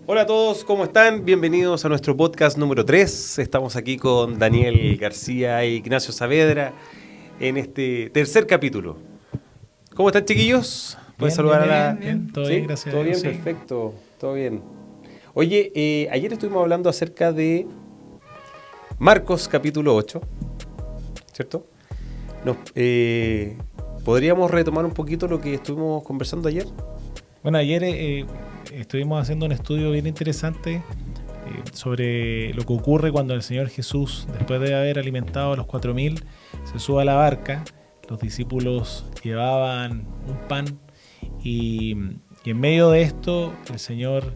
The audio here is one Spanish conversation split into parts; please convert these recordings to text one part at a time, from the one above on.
Hola a todos, ¿cómo están? Bienvenidos a nuestro podcast número 3. Estamos aquí con Daniel García e Ignacio Saavedra en este tercer capítulo. ¿Cómo están, chiquillos? ¿Pueden saludar a la...? Bien. Todo ¿Sí? bien, gracias ¿Todo a Dios. bien? Sí. Perfecto. Todo bien. Oye, ayer estuvimos hablando acerca de Marcos capítulo 8, ¿cierto? ¿Podríamos retomar un poquito lo que estuvimos conversando ayer? Bueno, ayer estuvimos haciendo un estudio bien interesante sobre lo que ocurre cuando el Señor Jesús, después de haber alimentado a los 4.000, se sube a la barca. Los discípulos llevaban un pan y en medio de esto el Señor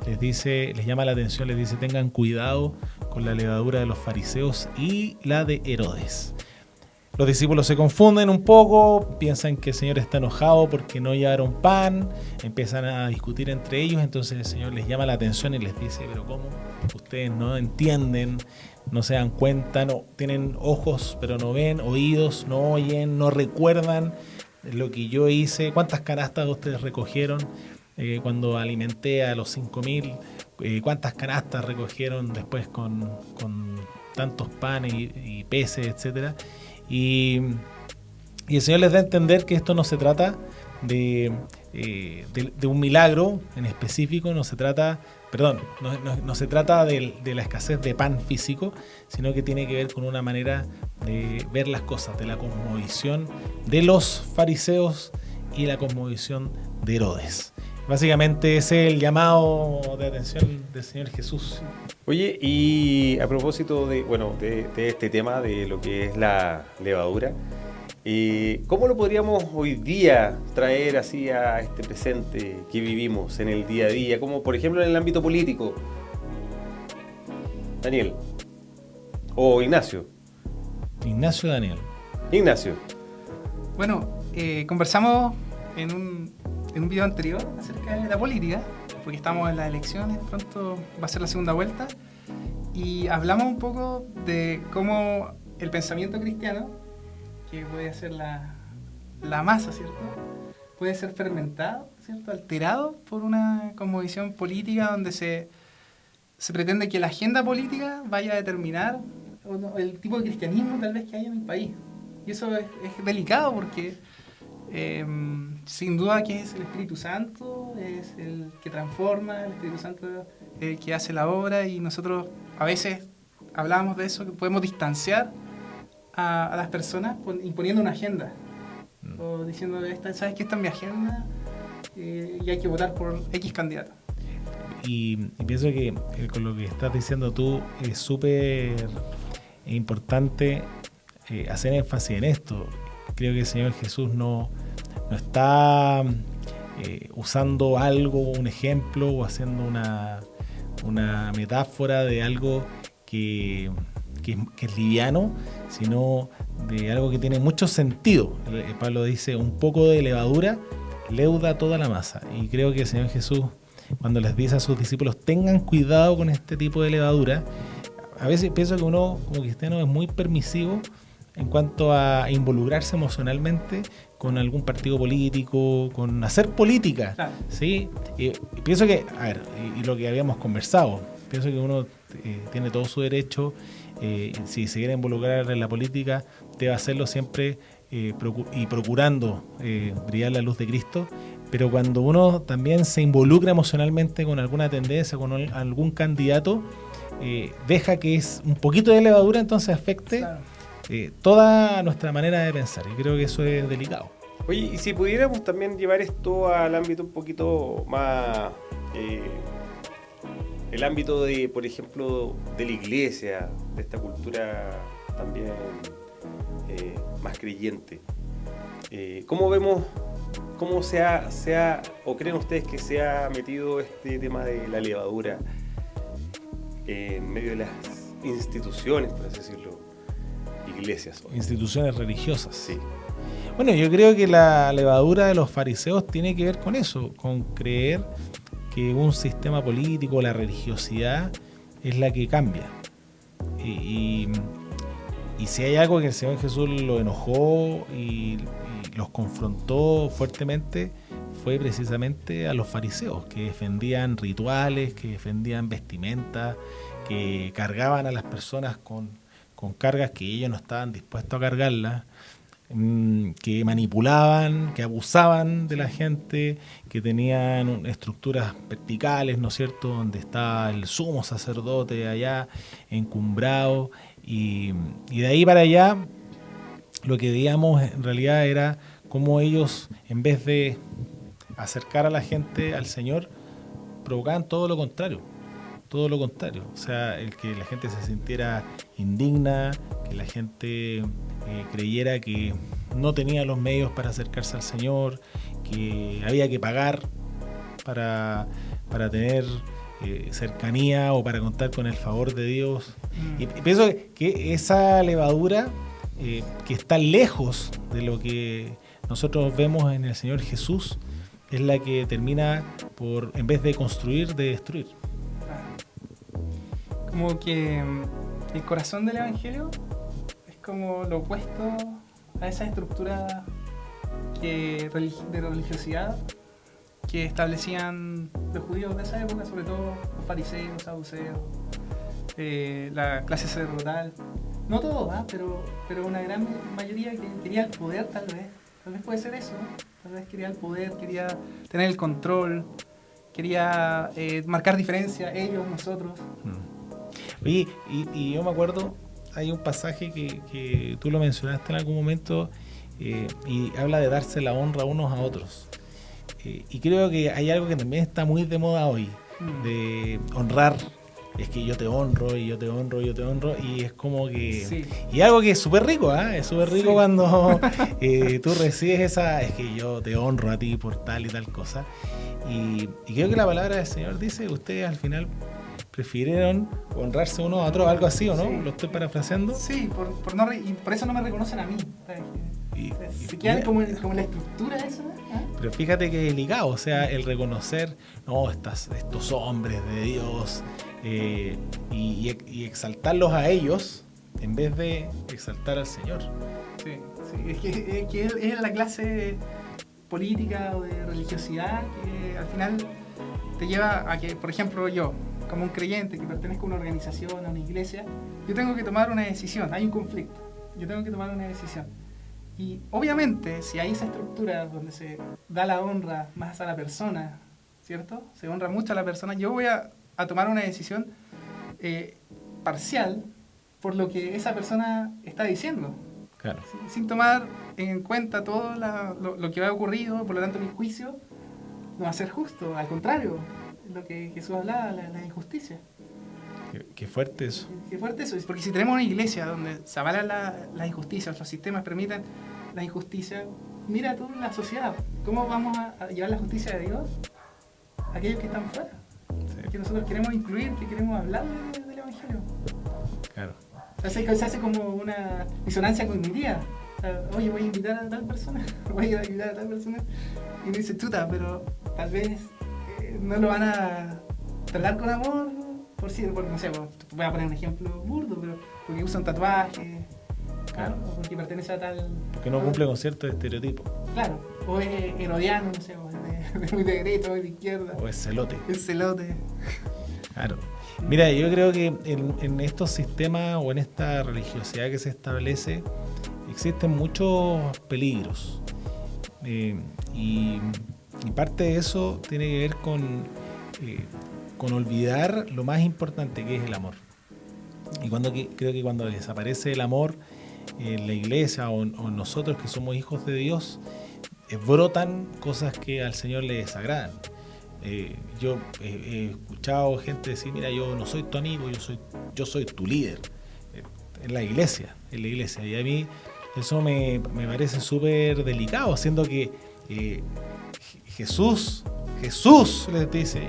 les llama la atención, les dice: tengan cuidado con la levadura de los fariseos y la de Herodes. Los discípulos se confunden un poco, piensan que el Señor está enojado porque no llevaron pan, empiezan a discutir entre ellos. Entonces el Señor les llama la atención y les dice: pero ¿cómo? Ustedes no entienden, no se dan cuenta, no tienen ojos pero no ven, oídos no oyen, no recuerdan lo que yo hice. ¿Cuántas canastas ustedes recogieron cuando alimenté a los 5.000? ¿Cuántas canastas recogieron después con tantos panes y peces, etcétera? Y el Señor les da a entender que esto no se trata de un milagro en específico, no se trata de la escasez de pan físico, sino que tiene que ver con una manera de ver las cosas, de la cosmovisión de los fariseos y la cosmovisión de Herodes. Básicamente ese es el llamado de atención del Señor Jesús. Oye, y a propósito de este tema de lo que es la levadura, ¿cómo lo podríamos hoy día traer así a este presente que vivimos en el día a día? Como por ejemplo en el ámbito político. Daniel. O Ignacio. Ignacio Daniel. Ignacio. Bueno, conversamos en un video anterior acerca de la política, porque estamos en las elecciones, pronto va a ser la segunda vuelta, y hablamos un poco de cómo el pensamiento cristiano, que puede ser la masa, ¿cierto?, puede ser fermentado, ¿cierto?, alterado por una cosmovisión política donde se pretende que la agenda política vaya a determinar el tipo de cristianismo tal vez que hay en el país. Y eso es delicado porque sin duda que es el Espíritu Santo, es el que transforma, el Espíritu Santo es el que hace la obra, y nosotros a veces hablábamos de eso, que podemos distanciar a las personas imponiendo una agenda, o diciendo: ¿sabes qué? Esta es mi agenda y hay que votar por X candidato. Y pienso que con lo que estás diciendo tú es súper importante hacer énfasis en esto. Creo que el Señor Jesús no está usando algo, un ejemplo, o haciendo una metáfora de algo que es liviano, sino de algo que tiene mucho sentido. Pablo dice: un poco de levadura leuda toda la masa. Y creo que el Señor Jesús, cuando les dice a sus discípulos: tengan cuidado con este tipo de levadura, a veces pienso que uno como cristiano es muy permisivo en cuanto a involucrarse emocionalmente con algún partido político, con hacer política, Claro. ¿sí? Y pienso que, y lo que habíamos conversado, pienso que uno tiene todo su derecho, si se quiere involucrar en la política, debe hacerlo siempre y procurando brillar la luz de Cristo. Pero cuando uno también se involucra emocionalmente con alguna tendencia, con algún candidato, deja que es un poquito de levadura, entonces afecte toda nuestra manera de pensar, y creo que eso es delicado. Oye, y si pudiéramos también llevar esto al ámbito un poquito más, el ámbito de, por ejemplo, de la iglesia, de esta cultura también más creyente. ¿Cómo vemos, cómo o creen ustedes que se ha metido este tema de la levadura en medio de las instituciones, por así decirlo? Iglesias. Instituciones religiosas. Sí. Bueno, yo creo que la levadura de los fariseos tiene que ver con eso, con creer que un sistema político, la religiosidad, es la que cambia. Y si hay algo que el Señor Jesús lo enojó y los confrontó fuertemente, fue precisamente a los fariseos, que defendían rituales, que defendían vestimentas, que cargaban a las personas con cargas que ellos no estaban dispuestos a cargarlas, que manipulaban, que abusaban de la gente, que tenían estructuras verticales, ¿no es cierto?, donde está el sumo sacerdote allá encumbrado, y de ahí para allá lo que veíamos en realidad era cómo ellos, en vez de acercar a la gente al Señor, provocaban todo lo contrario. Todo lo contrario, o sea, el que la gente se sintiera indigna, que la gente creyera que no tenía los medios para acercarse al Señor, que había que pagar para tener cercanía o para contar con el favor de Dios. Y pienso que esa levadura que está lejos de lo que nosotros vemos en el Señor Jesús es la que termina por, en vez de construir, de destruir. Como que el corazón del Evangelio es como lo opuesto a esa estructura de religiosidad que establecían los judíos de esa época, sobre todo los fariseos, los saduceos, la clase sacerdotal. No todos, pero una gran mayoría que quería el poder, tal vez puede ser eso, ¿no? Tal vez quería el poder, quería tener el control, quería marcar diferencia, ellos, nosotros. Oye, y yo me acuerdo, hay un pasaje que tú lo mencionaste en algún momento, y habla de darse la honra unos a otros. Y creo que hay algo que también está muy de moda hoy, de honrar. Es que yo te honro, y yo te honro, y yo te honro, y es como que... Sí. Y algo que es súper rico, es súper rico, sí, cuando tú recibes esa... Es que yo te honro a ti por tal y tal cosa. Y creo que la palabra del Señor dice, ustedes al final prefirieron honrarse unos a otros, algo así, ¿o no? Sí. ¿Lo estoy parafraseando? Sí, y por eso no me reconocen a mí. Se quedan como la estructura esa. Pero fíjate que es ligado, o sea, el reconocer, no, estos hombres de Dios, y exaltarlos a ellos en vez de exaltar al Señor. Sí, es que es la clase política o de religiosidad que al final te lleva a que, por ejemplo, yo, como un creyente que pertenezco a una organización, a una iglesia, yo tengo que tomar una decisión, hay un conflicto, yo tengo que tomar una decisión. Y obviamente, si hay esa estructura donde se da la honra más a la persona, ¿cierto? Se honra mucho a la persona, yo voy a tomar una decisión parcial por lo que esa persona está diciendo. Claro. Sin tomar en cuenta todo lo que ha ocurrido, por lo tanto mi juicio no va a ser justo, al contrario, lo que Jesús hablaba, la injusticia. Qué fuerte eso. Qué fuerte eso, porque si tenemos una iglesia donde se avalan las injusticias, los sistemas permiten la injusticia, mira tú la sociedad, ¿cómo vamos a llevar la justicia de Dios a aquellos que están fuera? Sí. Que nosotros queremos incluir, que queremos hablar del Evangelio. Claro. Se hace como una disonancia cognitiva. O sea, oye, voy a invitar a tal persona, y me dice, chuta, pero tal vez no lo van a tratar con amor, no sé, voy a poner un ejemplo burdo, pero porque usa un tatuaje, claro, o porque pertenece a tal... Porque no cumple con ciertos estereotipos. Claro, o es herodiano, no sé, o es muy de derecha o de izquierda. O es celote. Claro. Mira, yo creo que en estos sistemas o en esta religiosidad que se establece existen muchos peligros. Y parte de eso tiene que ver con olvidar lo más importante, que es el amor. Y creo que cuando desaparece el amor en la iglesia o nosotros que somos hijos de Dios, brotan cosas que al Señor le desagradan. Yo he escuchado gente decir, mira, yo no soy tu amigo, yo soy tu líder en la iglesia. Y a mí eso me parece súper delicado, siendo que Jesús les dice,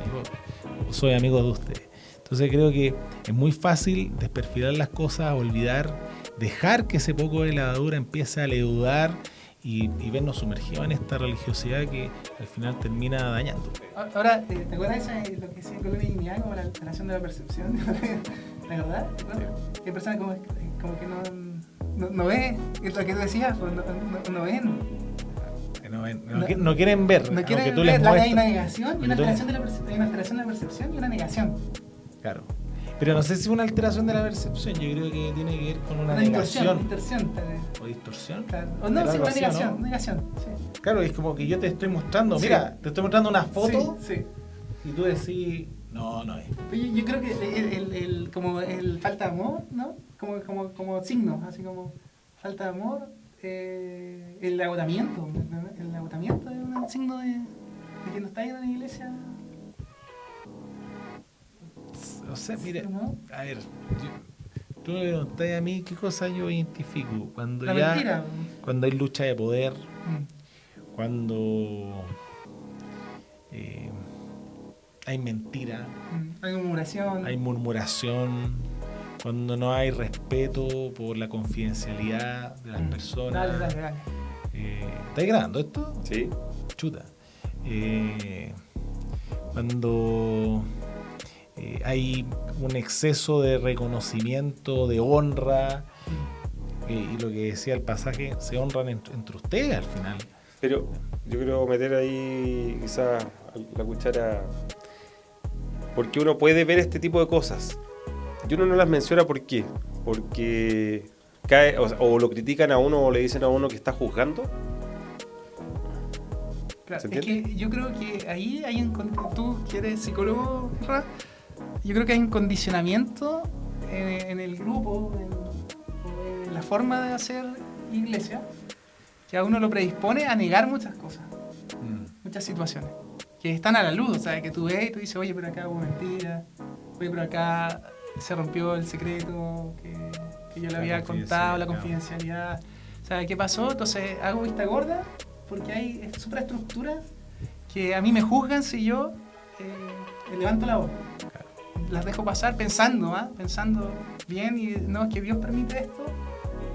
yo soy amigo de ustedes. Entonces creo que es muy fácil desperfilar las cosas, olvidar, dejar que ese poco de levadura empiece a leudar y vernos sumergidos en esta religiosidad que al final termina dañando. Ahora, ¿te acuerdas de lo que decía en Colonia y Dignidad, como la alteración de la percepción? ¿La verdad? Sí. Hay personas como que no ven, es lo que tú decías, no ven. no quieren ver. No quieren aunque tú ver, les hay una muestres. negación y una alteración de la percepción, hay una alteración de la percepción y una negación. Claro. Pero no sé si es una alteración de la percepción, yo creo que tiene que ver con una distorsión, negación. tal vez. ¿O distorsión? Claro. O no, Era sí, algo una así, negación, ¿no? negación, sí. Claro, es como que yo te estoy mostrando, Sí. mira, te estoy mostrando una foto Sí. y tú decís, no es. Yo creo que como el falta de amor, ¿no? Como signo, así como falta de amor, el agotamiento. El agotamiento es un signo de que no está en la iglesia. O sea, mira, ¿No? a ver, tú me preguntás a mí qué cosa yo identifico. Cuando La ya, mentira. cuando hay lucha de poder, Mm. cuando hay mentira, Hay murmuración. hay murmuración, cuando no hay respeto por la confidencialidad de las personas. Dale. ¿Estáis grabando esto? ¿Sí? Chuta. Cuando hay un exceso de reconocimiento, de honra, y lo que decía el pasaje, se honran entre ustedes al final. Pero yo quiero meter ahí quizás la cuchara, porque uno puede ver este tipo de cosas y uno no las menciona. ¿Por qué? Porque cae, o lo critican a uno o le dicen a uno que está juzgando. Claro, ¿Se es entiende? que yo creo que ahí hay tú que eres psicólogo, Ra, yo creo que hay un condicionamiento en el grupo, en la forma de hacer iglesia, que a uno lo predispone a negar muchas cosas, muchas situaciones, que están a la luz, o sea, que tú ves y tú dices, oye, pero acá hubo mentira, oye, pero acá se rompió el secreto que yo le había contado, la confidencialidad. O sea, ¿qué pasó? Entonces hago vista gorda porque hay superestructuras que a mí me juzgan si yo levanto la voz. Las dejo pasar pensando bien, y no, es que Dios permite esto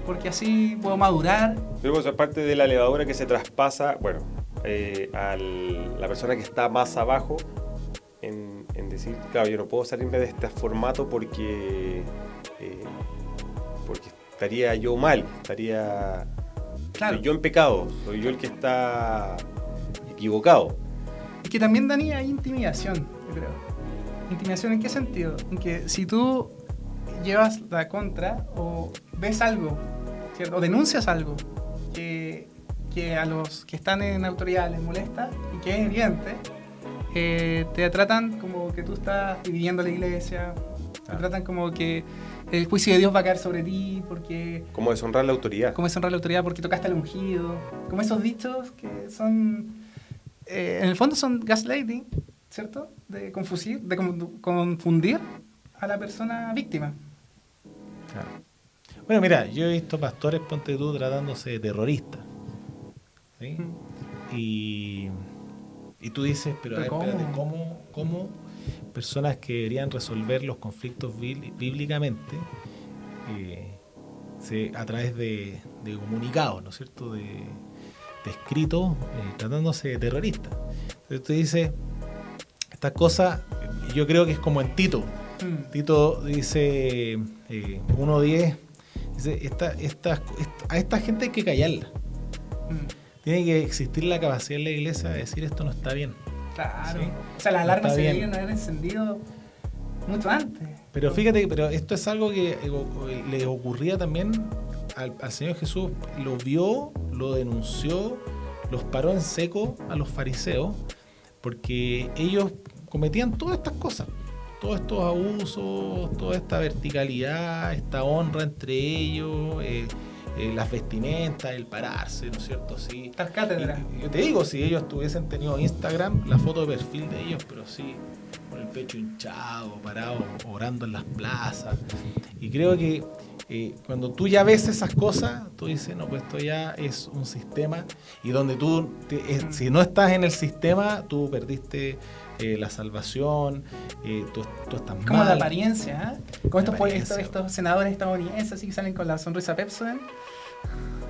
porque así puedo madurar. Luego esa parte de la levadura que se traspasa, bueno, a la persona que está más abajo, en decir, claro, yo no puedo salirme de este formato porque estaría yo mal, Claro. soy yo en pecado, soy yo el que está equivocado. Es que también, Dani, hay intimidación, yo creo. ¿Intimidación en qué sentido? En que si tú llevas la contra o ves algo, ¿cierto? O denuncias algo que a los que están en autoridad les molesta y que es evidente, te tratan como que tú estás dividiendo la iglesia, te tratan como que el juicio de Dios va a caer sobre ti porque... Como deshonrar la autoridad. Como deshonrar la autoridad porque tocaste al ungido, como esos dichos que son... en el fondo son gaslighting, ¿cierto? De confundir a la persona víctima. Claro. Bueno, mira, yo he visto pastores, ponte tú, tratándose de terroristas. ¿Sí? Y tú dices, pero a ver, espérate, ¿cómo personas que deberían resolver los conflictos bíblicamente a través de comunicados, ¿no es cierto?, de escritos, tratándose de terroristas? Entonces tú dices, estas cosas, yo creo que es como en Tito. Tito dice 1:10, dice, a esta gente hay que callarla. Tiene que existir la capacidad en la iglesia de decir esto no está bien. Claro. ¿Sí? O sea, las alarmas Está se bien. deberían haber encendido mucho antes. Pero fíjate, pero esto es algo que le ocurría también al Señor Jesús. Lo vio, lo denunció, los paró en seco a los fariseos, porque ellos cometían todas estas cosas, todos estos abusos, toda esta verticalidad, esta honra entre ellos, las vestimentas, el pararse, ¿no es cierto? Sí. Estas cátedras. Y yo te digo, si ellos tuviesen tenido Instagram, la foto de perfil de ellos, pero sí, con el pecho hinchado, parado, orando en las plazas. Y creo que cuando tú ya ves esas cosas, tú dices, no, pues esto ya es un sistema, y donde tú, si no estás en el sistema, tú perdiste la salvación, tú estás mal. Como la apariencia, ¿eh? Como apariencia. estos senadores estadounidenses así que salen con la sonrisa Pepsodent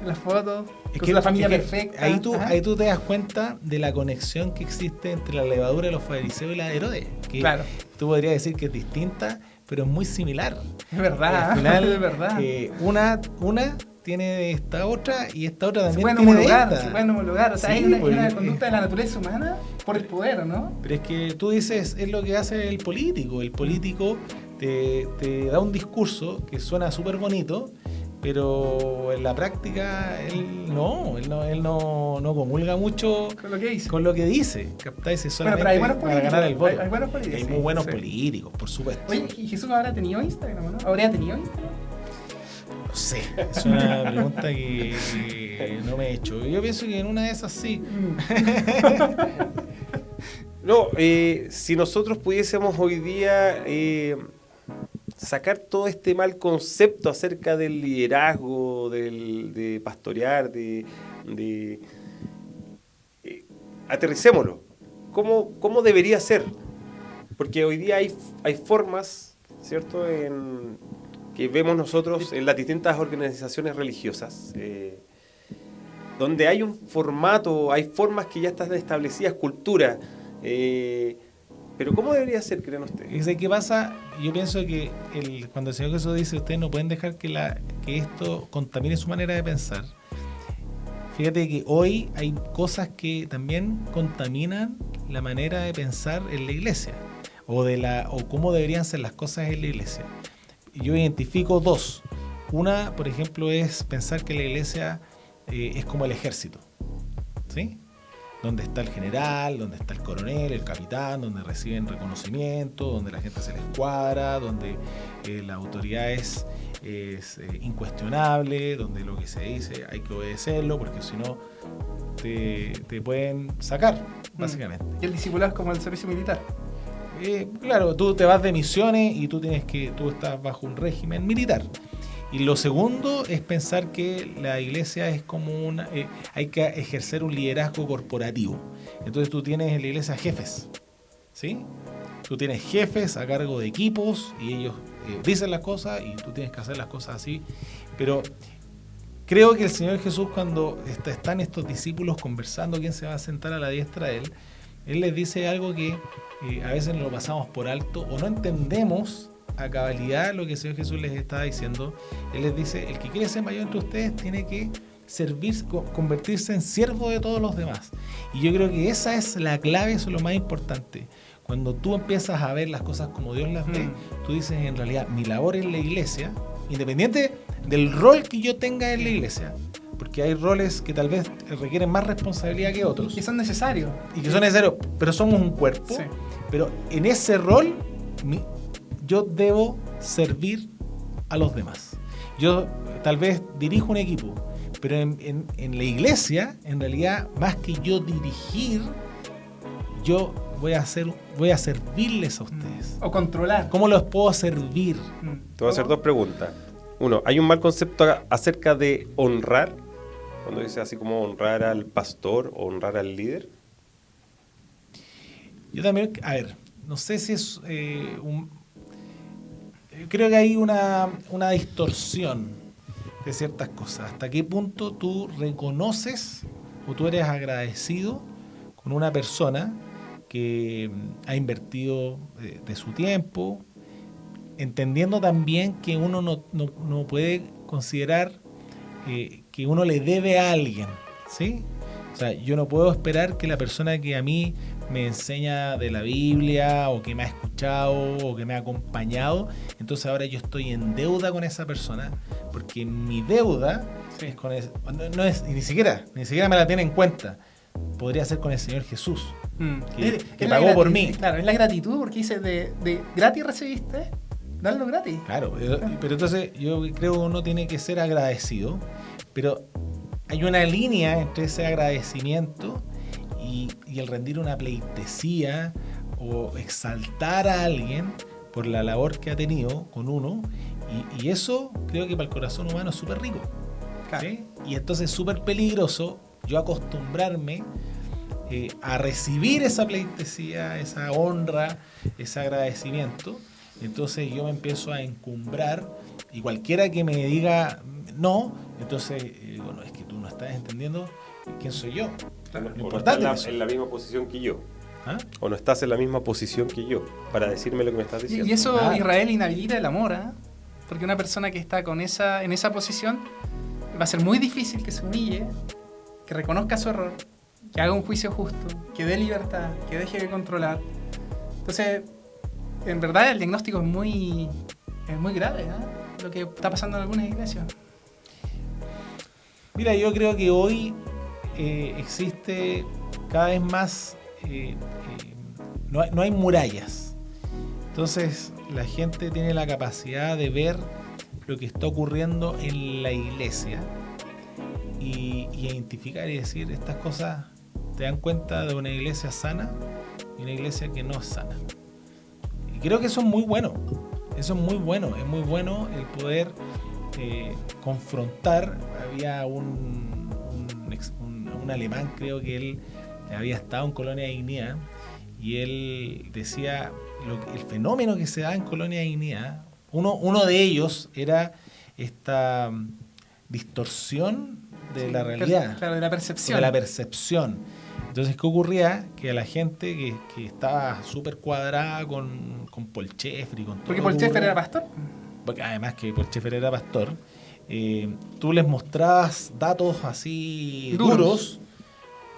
en las fotos, Es con que la familia es que perfecta. ahí tú te das cuenta de la conexión que existe entre la levadura de los fariseos y la de Herodes. Que Claro. tú podrías decir que es distinta, pero es muy similar. Es verdad, Al final, es verdad. una tiene esta otra y esta otra también pueden tiene homologar, de esta. se pueden homologar. O sea, Sí, hay una, pues, una conducta de la naturaleza humana por el poder, ¿no? Pero es que tú dices, es lo que hace el político. El político te da un discurso que suena súper bonito, pero en la práctica él no comulga mucho Con lo que dice. con lo que dice. ¿Captáis? Es Bueno, solamente pero hay buenos para políticos. ganar el voto. Hay buenos políticos. Hay sí, muy buenos sí. políticos, por supuesto. Oye, ¿y Jesús habrá tenido Instagram, no? ¿Habría tenido Instagram? No sé, es una pregunta que no me he hecho. Yo pienso que en una de esas sí. No, si nosotros pudiésemos hoy día sacar todo este mal concepto acerca del liderazgo, de pastorear, aterricémoslo. ¿Cómo debería ser? Porque hoy día hay formas, ¿cierto?, que vemos nosotros en las distintas organizaciones religiosas, donde hay un formato, hay formas que ya están establecidas, cultura. Pero ¿cómo debería ser, creen ustedes? ¿Qué pasa? Yo pienso que cuando el Señor Jesús dice, ustedes no pueden dejar que esto contamine su manera de pensar. Fíjate que hoy hay cosas que también contaminan la manera de pensar en la iglesia o cómo deberían ser las cosas en la iglesia. Yo identifico dos. Una, por ejemplo, es pensar que la iglesia es como el ejército, ¿sí? Donde está el general, donde está el coronel, el capitán, donde reciben reconocimiento, donde la gente se les cuadra, donde la autoridad es incuestionable, donde lo que se dice hay que obedecerlo, porque si no te pueden sacar, básicamente. Y el discipulado es como el servicio militar. Claro, tú te vas de misiones y tú estás bajo un régimen militar. Y lo segundo es pensar que la iglesia es como hay que ejercer un liderazgo corporativo. Entonces tú tienes en la iglesia jefes, ¿sí? Tú tienes jefes a cargo de equipos y ellos dicen las cosas y tú tienes que hacer las cosas así. Pero creo que el Señor Jesús, cuando están estos discípulos conversando quién se va a sentar a la diestra de Él les dice algo que a veces nos lo pasamos por alto o no entendemos a cabalidad lo que el Señor Jesús les está diciendo. Él les dice, el que quiere ser mayor entre ustedes tiene que convertirse en siervo de todos los demás. Y yo creo que esa es la clave, eso es lo más importante. Cuando tú empiezas a ver las cosas como Dios las ve, tú dices, en realidad, mi labor en la iglesia, independiente del rol que yo tenga en la iglesia, porque hay roles que tal vez requieren más responsabilidad que otros. Y que son necesarios. Y que son necesarios, pero somos un cuerpo. Sí. Pero en ese rol, yo debo servir a los demás. Yo tal vez dirijo un equipo, pero en la iglesia, en realidad, más que yo dirigir, yo voy a servirles a ustedes. O controlar. ¿Cómo los puedo servir? Te voy a hacer dos preguntas. Uno, hay un mal concepto acerca de honrar, cuando dice así como honrar al pastor o honrar al líder. Yo también, a ver, no sé si es creo que hay una distorsión de ciertas cosas. ¿Hasta qué punto tú reconoces o tú eres agradecido con una persona que ha invertido de su tiempo, entendiendo también que uno no puede considerar que uno le debe a alguien, ¿sí? O sea, yo no puedo esperar que la persona que a mí me enseña de la Biblia o que me ha escuchado o que me ha acompañado, entonces ahora yo estoy en deuda con esa persona, porque mi deuda es con no es ni siquiera me la tiene en cuenta. Podría ser con el Señor Jesús, que pagó por mí. Claro, es la gratitud, porque dice de gratis recibiste, darlo gratis. Claro, pero entonces yo creo que uno tiene que ser agradecido, pero hay una línea entre ese agradecimiento y el rendir una pleitesía o exaltar a alguien por la labor que ha tenido con uno, y eso creo que para el corazón humano es súper rico. Claro. ¿Sí? Y entonces es súper peligroso yo acostumbrarme a recibir esa pleitesía, esa honra, ese agradecimiento. Entonces yo me empiezo a encumbrar y cualquiera que me diga no, entonces bueno, es que tú no estás entendiendo quién soy yo. Claro, Lo o importante no es estás eso. en la misma posición que yo. ¿Ah? O no estás en la misma posición que yo para decirme lo que me estás diciendo. Y eso Ah. Israel inhabilita el amor, ¿eh? Porque una persona que está en esa posición va a ser muy difícil que se humille, que reconozca su error, que haga un juicio justo, que dé libertad, que deje de controlar. Entonces, en verdad el diagnóstico es muy grave, ¿eh? Lo que está pasando en algunas iglesias. Mira, yo creo que hoy existe cada vez más, no hay murallas. Entonces la gente tiene la capacidad de ver lo que está ocurriendo en la iglesia y identificar y decir estas cosas. Te dan cuenta de una iglesia sana y una iglesia que no es sana. Y creo que eso es muy bueno. Eso es muy bueno. Es muy bueno el poder confrontar. Había un alemán, creo que él había estado en Colonia Dignidad, y él decía el fenómeno que se da en Colonia Dignidad. Uno de ellos era esta distorsión de la realidad. Claro, de la percepción. De la percepción. Entonces, ¿qué ocurría? Que a la gente que estaba súper cuadrada con Paul Schaeffer, porque Paul Schaeffer era pastor. Porque además que Paul Schaeffer era pastor, tú les mostrabas datos así duros,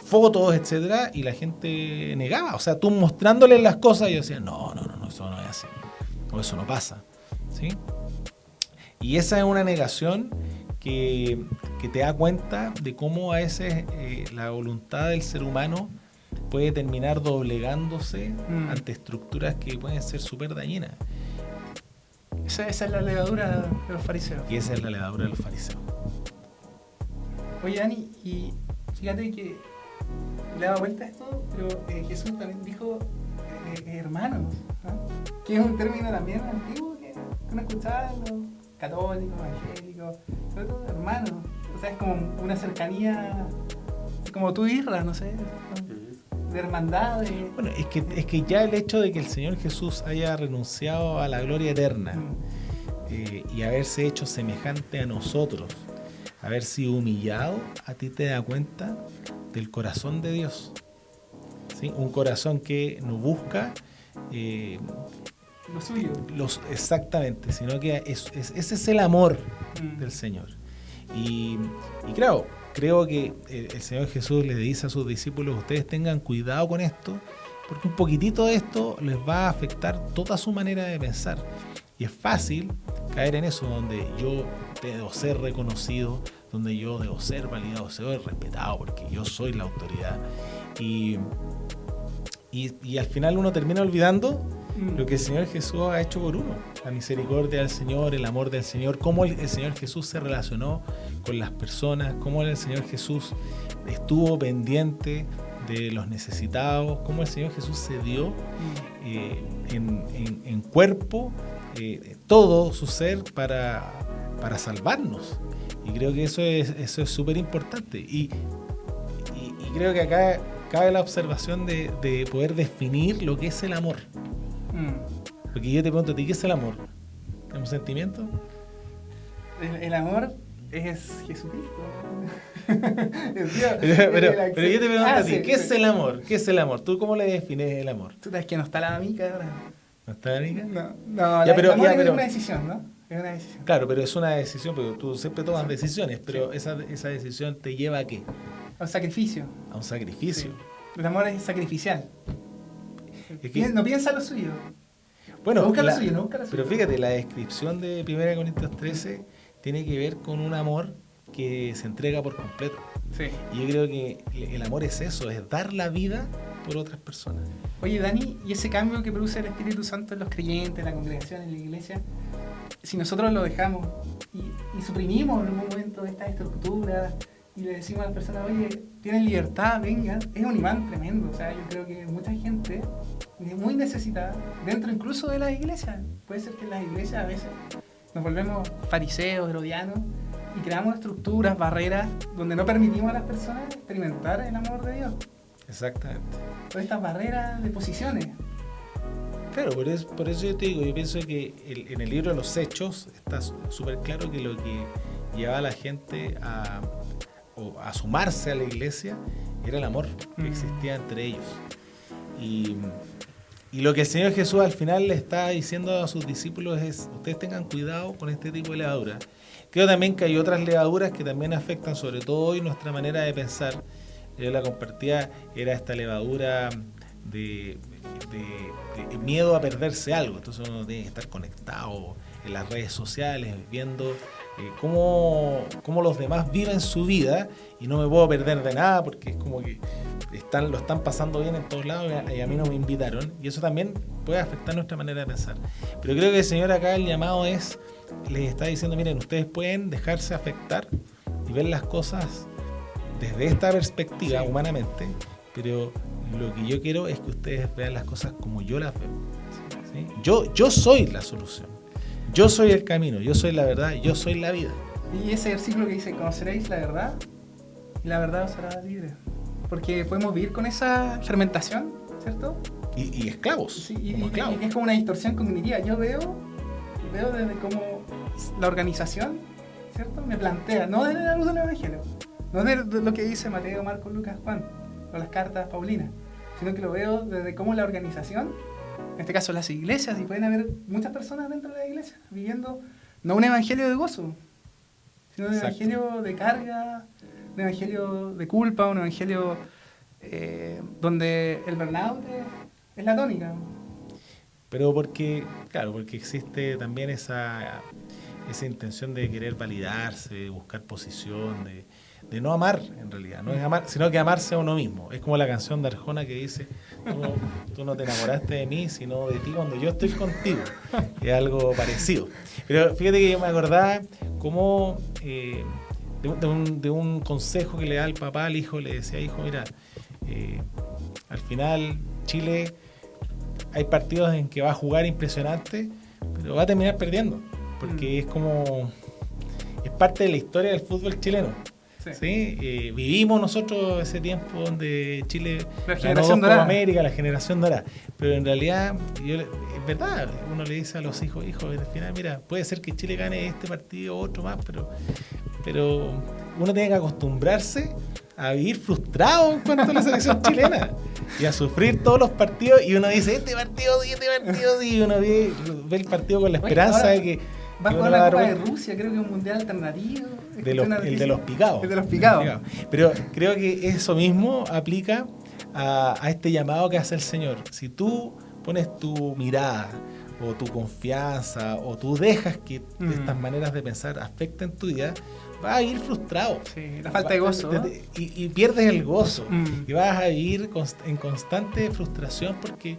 fotos, etcétera, y la gente negaba. O sea, tú mostrándoles las cosas y ellos decían, no, eso no es así. O eso no pasa. ¿Sí? Y esa es una negación que te da cuenta de cómo a veces la voluntad del ser humano puede terminar doblegándose ante estructuras que pueden ser súper dañinas. Esa es la levadura de los fariseos. Y esa es la levadura de los fariseos. Oye, Dani, y fíjate que le daba vuelta a esto, pero Jesús también dijo hermanos, ¿no? Que es un término también antiguo que uno escuchaba en los católicos, evangélicos, sobre todo hermanos. O sea, es como una cercanía, como tú Isra, no sé, de hermandad. Bueno, es que ya el hecho de que el Señor Jesús haya renunciado a la gloria eterna y haberse hecho semejante a nosotros, haber sido humillado, a ti te da cuenta del corazón de Dios. ¿Sí? Un corazón que no busca lo suyo. Exactamente, sino que ese es el amor del Señor. Y claro, creo que el Señor Jesús le dice a sus discípulos, ustedes tengan cuidado con esto, porque un poquitito de esto les va a afectar toda su manera de pensar. Y es fácil caer en eso, donde yo debo ser reconocido, donde yo debo ser validado, ser respetado, porque yo soy la autoridad. Y al final uno termina olvidando lo que el Señor Jesús ha hecho por uno. La misericordia del Señor, el amor del Señor, cómo el Señor Jesús se relacionó con las personas, cómo el Señor Jesús estuvo pendiente de los necesitados, cómo el Señor Jesús se dio en cuerpo, todo su ser para salvarnos. Y creo que eso es súper importante. Y creo que acá cabe la observación de poder definir lo que es el amor. Porque yo te pregunto a ti, ¿qué es el amor? ¿Es un sentimiento? El amor es Jesucristo. pero yo te pregunto a ti, ¿qué es el amor? ¿Qué es el amor? ¿Tú cómo le defines el amor? ¿Tú sabes que no está la amiga ahora? ¿No está la amiga? No, el amor es una decisión, ¿no? Es una decisión. Claro, pero es una decisión, porque tú siempre tomas decisiones, pero esa decisión te lleva ¿a qué? A un sacrificio. A un sacrificio. Sí. El amor es sacrificial. Es que, no piensa lo suyo. Bueno, no busca lo suyo. Pero fíjate, la descripción de 1 Corintios 13 tiene que ver con un amor que se entrega por completo. Sí. Y yo creo que el amor es eso, es dar la vida por otras personas. Oye, Dani, ¿y ese cambio que produce el Espíritu Santo en los creyentes, en la congregación, en la iglesia, si nosotros lo dejamos y suprimimos en un momento estas estructuras y le decimos a las personas, oye, tienen libertad, vengan, es un imán tremendo? O sea, yo creo que mucha gente muy necesitada, dentro incluso de las iglesias. Puede ser que en las iglesias a veces nos volvemos fariseos, herodianos, y creamos estructuras, barreras, donde no permitimos a las personas experimentar el amor de Dios. Exactamente. Todas estas barreras de posiciones. Claro, por eso yo te digo, yo pienso que en el libro de los Hechos está súper claro que lo que llevaba a la gente a sumarse a la iglesia era el amor que existía entre ellos. Y lo que el Señor Jesús al final le está diciendo a sus discípulos es, ustedes tengan cuidado con este tipo de levadura. Creo también que hay otras levaduras que también afectan, sobre todo hoy, nuestra manera de pensar. Yo la compartía, era esta levadura de miedo a perderse algo. Entonces uno tiene que estar conectado en las redes sociales, viendo cómo los demás viven su vida, y no me puedo perder de nada porque es como que lo están pasando bien en todos lados y a mí no me invitaron, y eso también puede afectar nuestra manera de pensar. Pero creo que el Señor acá, el llamado les está diciendo, miren, ustedes pueden dejarse afectar y ver las cosas desde esta perspectiva, sí, humanamente, pero lo que yo quiero es que ustedes vean las cosas como yo las veo, ¿sí? Yo soy la solución, yo soy el camino, yo soy la verdad, yo soy la vida. Y ese versículo que dice, conoceréis la verdad y la verdad os hará libre. Porque podemos vivir con esa fermentación, ¿cierto? Y esclavos. Sí, y es como una distorsión cognitiva. Yo veo desde cómo la organización, ¿cierto?, me plantea, no desde la luz del Evangelio, no desde lo que dice Mateo, Marcos, Lucas, Juan, o las cartas paulinas, sino que lo veo desde cómo la organización, en este caso las iglesias, y pueden haber muchas personas dentro de la iglesia viviendo no un evangelio de gozo, sino un evangelio de carga, un evangelio de culpa, un evangelio donde el burnout es la tónica. Pero porque existe también esa intención de querer validarse, de buscar posición, de no amar, en realidad. No es amar, sino que amarse a uno mismo. Es como la canción de Arjona que dice, tú no te enamoraste de mí, sino de ti cuando yo estoy contigo. Es algo parecido. Pero fíjate que yo me acordaba cómo de un consejo que le da el papá al hijo. Le decía, hijo, mira, al final Chile hay partidos en que va a jugar impresionante, pero va a terminar perdiendo, porque es parte de la historia del fútbol chileno. ¿Sí? Vivimos nosotros ese tiempo donde Chile ganó dos Copa América, la generación dorada, pero en realidad es verdad, uno le dice a los hijos, al final, mira, puede ser que Chile gane este partido o otro más, pero uno tiene que acostumbrarse a vivir frustrado en cuanto a la selección chilena y a sufrir todos los partidos, y uno dice este partido y uno ve el partido con la esperanza de que va a jugar la Copa de Rusia, creo que un mundial alternativo. El de los picados. El de los picados. Pero creo que eso mismo aplica a este llamado que hace el Señor. Si tú pones tu mirada o tu confianza o tú dejas que estas maneras de pensar afecten tu vida, vas a vivir frustrado. Sí, la falta de gozo. Y pierdes el gozo. Y vas a vivir en constante frustración porque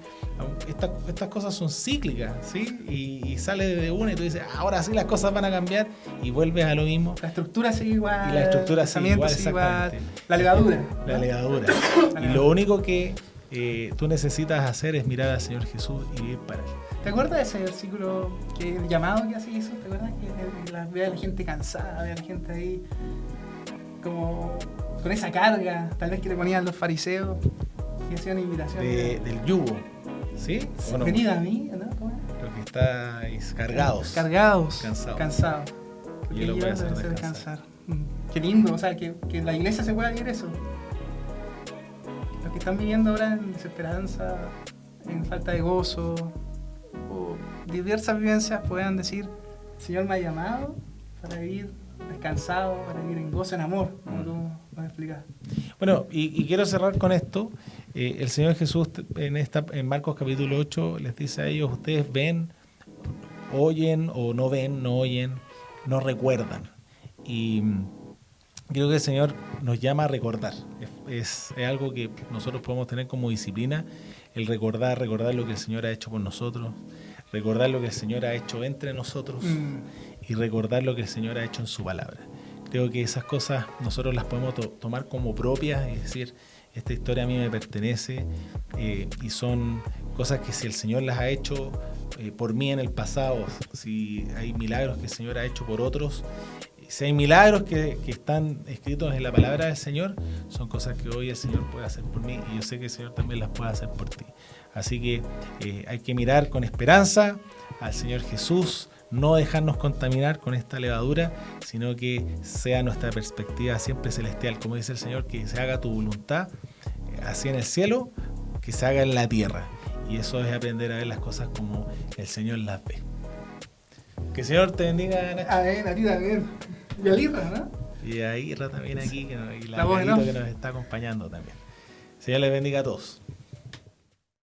estas cosas son cíclicas, ¿sí? Y sales de una y tú dices, ahora sí las cosas van a cambiar, y vuelves a lo mismo. La estructura sigue igual. Y la estructura sigue igual, exactamente. La levadura. La levadura. Y lo único que tú necesitas hacer es mirar al Señor Jesús y vivir para Él. ¿Te acuerdas de ese versículo, el llamado que hace Jesús? ¿Te acuerdas que ve a la gente cansada, ve a la gente ahí como con esa carga, tal vez que le ponían los fariseos y hacían invitación? Del yugo, ¿sí? No? Venid a mí, ¿no? ¿Cómo es? Lo que estáis cargados. Cansados. Porque yo lo voy a hacer descansar. Qué lindo, o sea, que en la iglesia se pueda vivir eso. Los que están viviendo ahora en desesperanza, en falta de gozo, o diversas vivencias, puedan decir, el Señor me ha llamado para vivir descansado, para vivir en gozo, en amor, como tú nos explicas. Bueno, y quiero cerrar con esto. El Señor Jesús en Marcos capítulo 8 les dice a ellos, ustedes ven, oyen o no ven, no oyen, no recuerdan. Y creo que el Señor nos llama a recordar. Es algo que nosotros podemos tener como disciplina, el recordar lo que el Señor ha hecho por nosotros, recordar lo que el Señor ha hecho entre nosotros y recordar lo que el Señor ha hecho en su palabra. Creo que esas cosas nosotros las podemos tomar como propias y decir, esta historia a mí me pertenece, y son cosas que si el Señor las ha hecho por mí en el pasado, si hay milagros que el Señor ha hecho por otros, si hay milagros que están escritos en la palabra del Señor, son cosas que hoy el Señor puede hacer por mí, y yo sé que el Señor también las puede hacer por ti. Así que hay que mirar con esperanza al Señor Jesús, no dejarnos contaminar con esta levadura, sino que sea nuestra perspectiva siempre celestial. Como dice el Señor, que se haga tu voluntad, así en el cielo, que se haga en la tierra. Y eso es aprender a ver las cosas como el Señor las ve. Que el Señor te bendiga, Nacho. A ti también. Y a Lirra, ¿no? Y a Irra también aquí, y La voz, Carito ¿no? que nos está acompañando también. Señor les bendiga a todos.